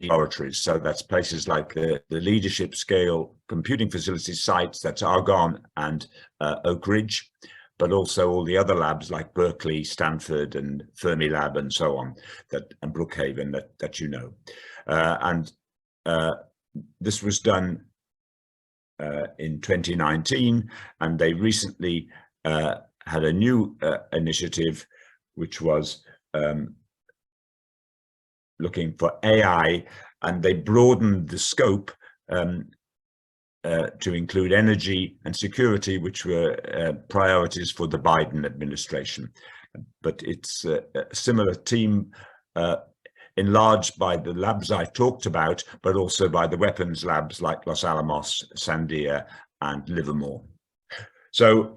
laboratories. So that's places like the leadership scale computing facility sites, that's Argonne and Oak Ridge, but also all the other labs like Berkeley, Stanford, and Fermilab, and so on, and Brookhaven that you know. This was done in 2019, and they recently had a new initiative, which was looking for AI, and they broadened the scope to include energy and security, which were priorities for the Biden administration. But it's a similar team, enlarged by the labs I talked about, but also by the weapons labs like Los Alamos, Sandia, and Livermore. So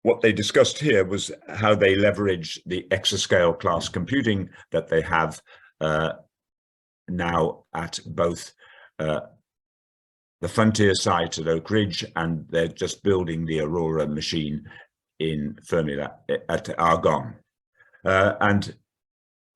what they discussed here was how they leverage the exascale class computing that they have now at both the Frontier site at Oak Ridge, and they're just building the Aurora machine in Fermilab at Argonne. And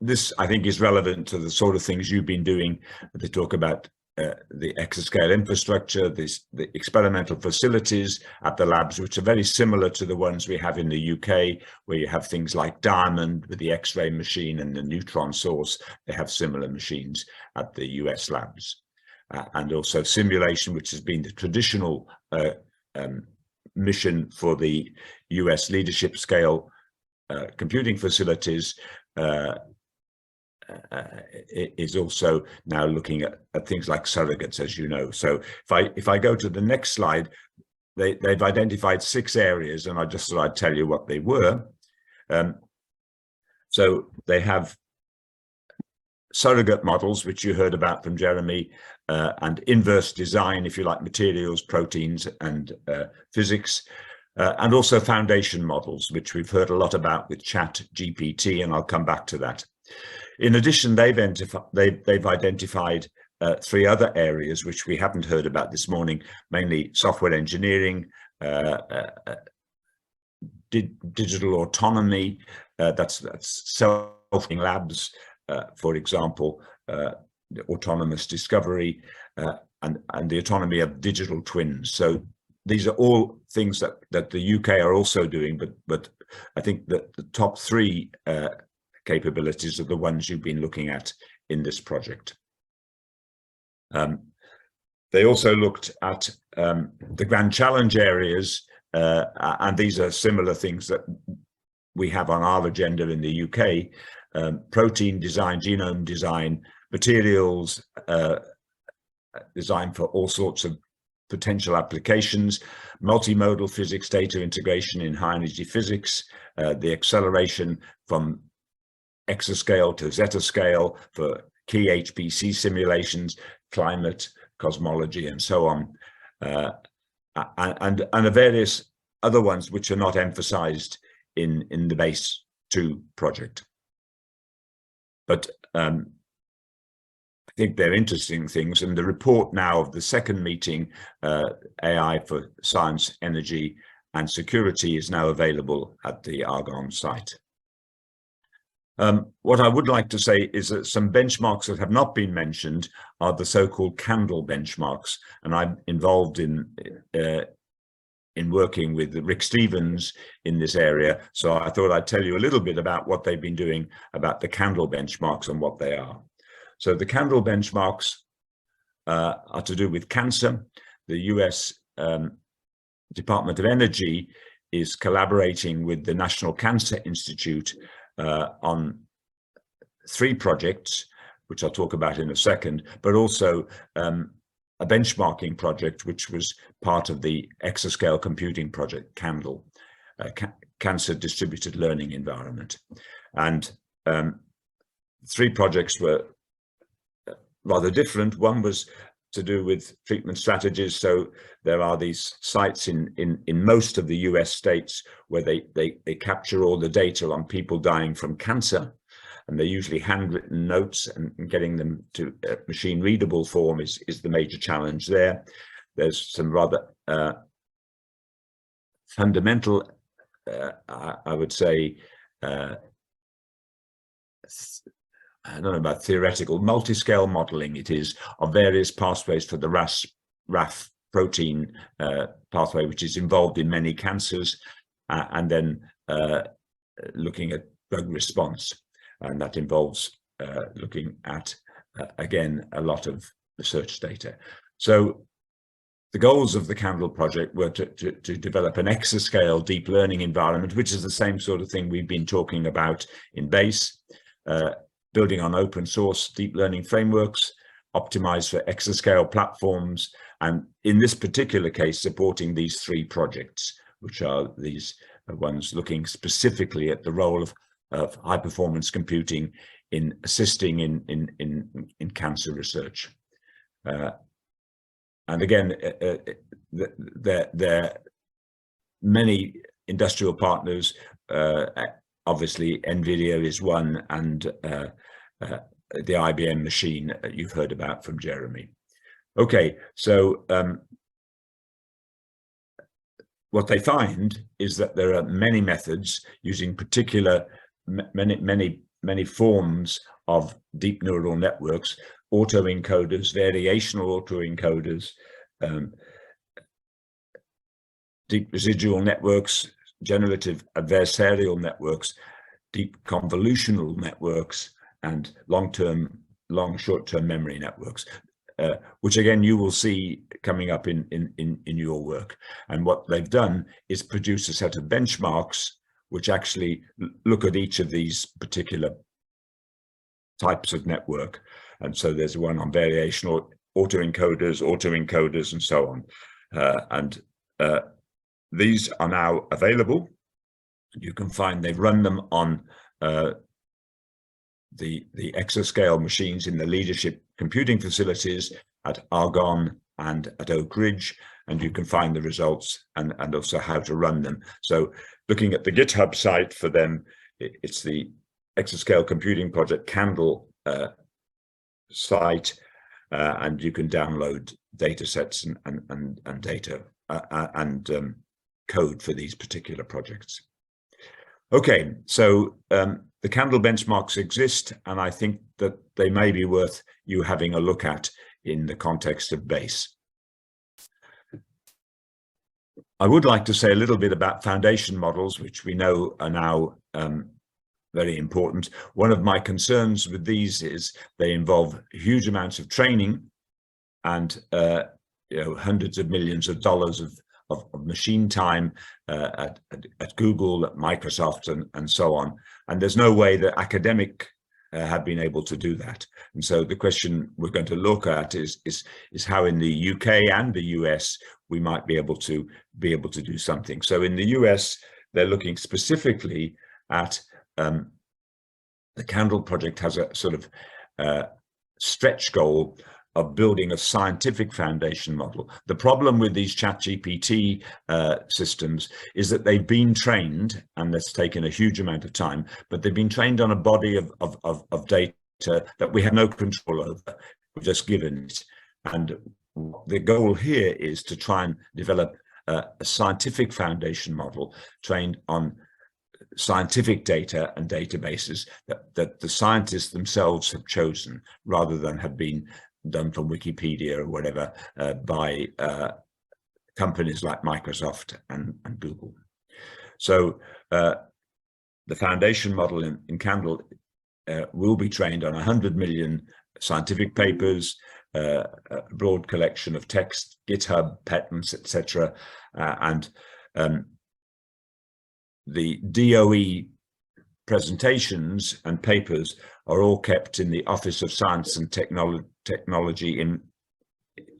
this, I think, is relevant to the sort of things you've been doing. They talk about the exascale infrastructure, the experimental facilities at the labs, which are very similar to the ones we have in the UK, where you have things like Diamond with the X-ray machine and the neutron source. They have similar machines at the US labs. And also simulation, which has been the traditional mission for the US leadership scale computing facilities, is also now looking at things like surrogates, as you know. So if I go to the next slide, they've identified 6 areas, and I just thought I'd tell you what they were. So they have surrogate models, which you heard about from Jeremy, and inverse design, if you like, materials, proteins, and physics, and also foundation models, which we've heard a lot about with ChatGPT, and I'll come back to that. In addition, they've identified 3 other areas which we haven't heard about this morning, mainly software engineering, digital autonomy, that's self-driving labs, for example, autonomous discovery, and the autonomy of digital twins. So these are all things that the UK are also doing, but I think that the top 3 capabilities are the ones you've been looking at in this project. They also looked at the grand challenge areas, and these are similar things that we have on our agenda in the UK: protein design, genome design, materials design for all sorts of potential applications, multimodal physics, data integration in high energy physics, the acceleration from exascale to zettascale for key HPC simulations, climate, cosmology, and so on, and the various other ones which are not emphasized in the base 2 project. But I think they're interesting things, and the report now of the second meeting, AI for Science, Energy, and Security, is now available at the Argonne site. What I would like to say is that some benchmarks that have not been mentioned are the so-called CANDLE benchmarks, and I'm involved in working with Rick Stevens in this area, so I thought I'd tell you a little bit about what they've been doing about the CANDLE benchmarks and what they are. So the CANDLE benchmarks are to do with cancer. The US Department of Energy is collaborating with the National Cancer Institute on 3 projects, which I'll talk about in a second, but also a benchmarking project, which was part of the exascale computing project, CANDLE, Cancer Distributed Learning Environment. And 3 projects were rather different. One was to do with treatment strategies. So there are these sites in most of the US states where they capture all the data on people dying from cancer, and they're usually handwritten notes, and getting them to machine readable form is the major challenge there. There's some rather fundamental, I would say, I don't know about theoretical, multi-scale modeling it is of various pathways for the RAF protein pathway, which is involved in many cancers, and then looking at drug response. And that involves looking at, again, a lot of research data. So the goals of the CANDLE project were to develop an exascale deep learning environment, which is the same sort of thing we've been talking about in BASE, building on open source deep learning frameworks, optimized for exascale platforms, and in this particular case, supporting these 3 projects, which are these ones looking specifically at the role of high performance computing in assisting in cancer research. And again, there are many industrial partners. Obviously, NVIDIA is one, and the IBM machine you've heard about from Jeremy. Okay, so what they find is that there are many methods using particular, many forms of deep neural networks, autoencoders, variational autoencoders, deep residual networks, generative adversarial networks, deep convolutional networks, and long short-term memory networks, which again you will see coming up in your work. And what they've done is produce a set of benchmarks which actually look at each of these particular types of network. And so there's one on variational autoencoders, and so on. These are now available. You can find they've run them on the exascale machines in the leadership computing facilities at Argonne and at Oak Ridge, and you can find the results and also how to run them. So looking at the GitHub site for them, it's the Exascale Computing Project CANDLE site, and you can download data sets and data and code for these particular projects. Okay, so the CANDLE benchmarks exist, and I think that they may be worth you having a look at in the context of BASE. I would like to say a little bit about foundation models, which we know are now very important. One of my concerns with these is they involve huge amounts of training and hundreds of millions of dollars of machine time at Google, at Microsoft, and so on. And there's no way that academic have been able to do that. And so the question we're going to look at is how in the UK and the US we might be able to do something. So in the US, they're looking specifically at the CANDLE project has a sort of stretch goal of building a scientific foundation model. The problem with these ChatGPT systems is that they've been trained, and that's taken a huge amount of time, but they've been trained on a body of data that we have no control over. We're just given it. And the goal here is to try and develop a scientific foundation model trained on scientific data and databases that the scientists themselves have chosen, rather than have been done from Wikipedia or whatever by companies like Microsoft and Google. So the foundation model in CANDLE will be trained on 100 million scientific papers, a broad collection of text, GitHub, patents, etc. And the DOE presentations and papers are all kept in the Office of Science and Technology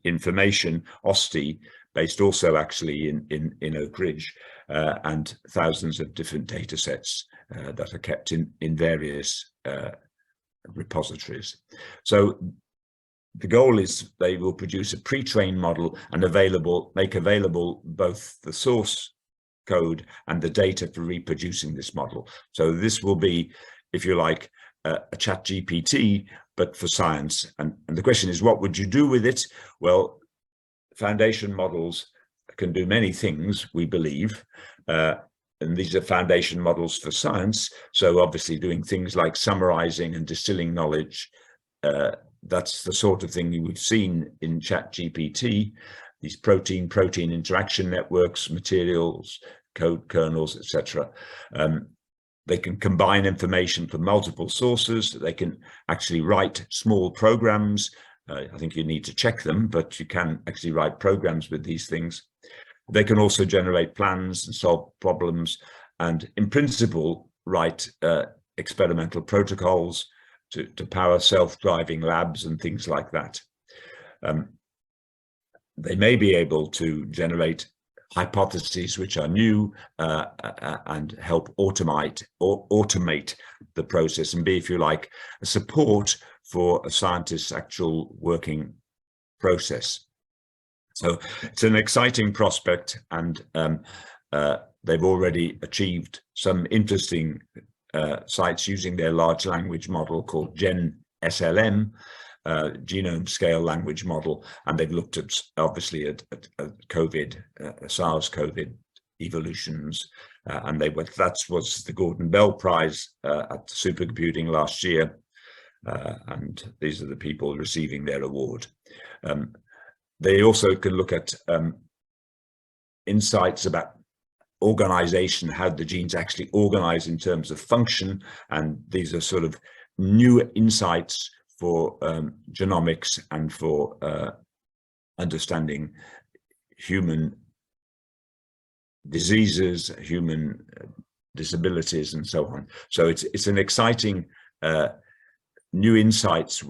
Information, OSTI, based also actually in Oak Ridge, and thousands of different data sets that are kept in various repositories. So the goal is they will produce a pre-trained model and make available both the source code and the data for reproducing this model. So this will be, if you like, a ChatGPT, but for science. And the question is, what would you do with it? Well, foundation models can do many things, we believe. and these are foundation models for science. So obviously doing things like summarizing and distilling knowledge. That's the sort of thing we've seen in ChatGPT, these protein-protein interaction networks, materials, code kernels, etc. They can combine information from multiple sources. They can actually write small programs. I think you need to check them, but you can actually write programs with these things. They can also generate plans and solve problems, and in principle, write experimental protocols to power self-driving labs and things like that. They may be able to generate hypotheses which are new and help automate the process and be, if you like, a support for a scientist's actual working process. So it's an exciting prospect, and they've already achieved some interesting sites using their large language model called GenSLM, genome scale language model, and they've looked at obviously at COVID, SARS-CoV evolutions, and that was the Gordon Bell Prize at supercomputing last year, and these are the people receiving their award. They also can look at insights about organization, how the genes actually organize in terms of function, and these are sort of new insights for genomics and for understanding human diseases, human disabilities, and so on. So it's an exciting new insights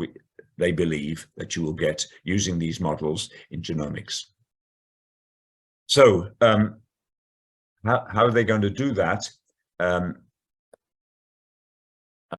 they believe that you will get using these models in genomics. So how are they going to do that?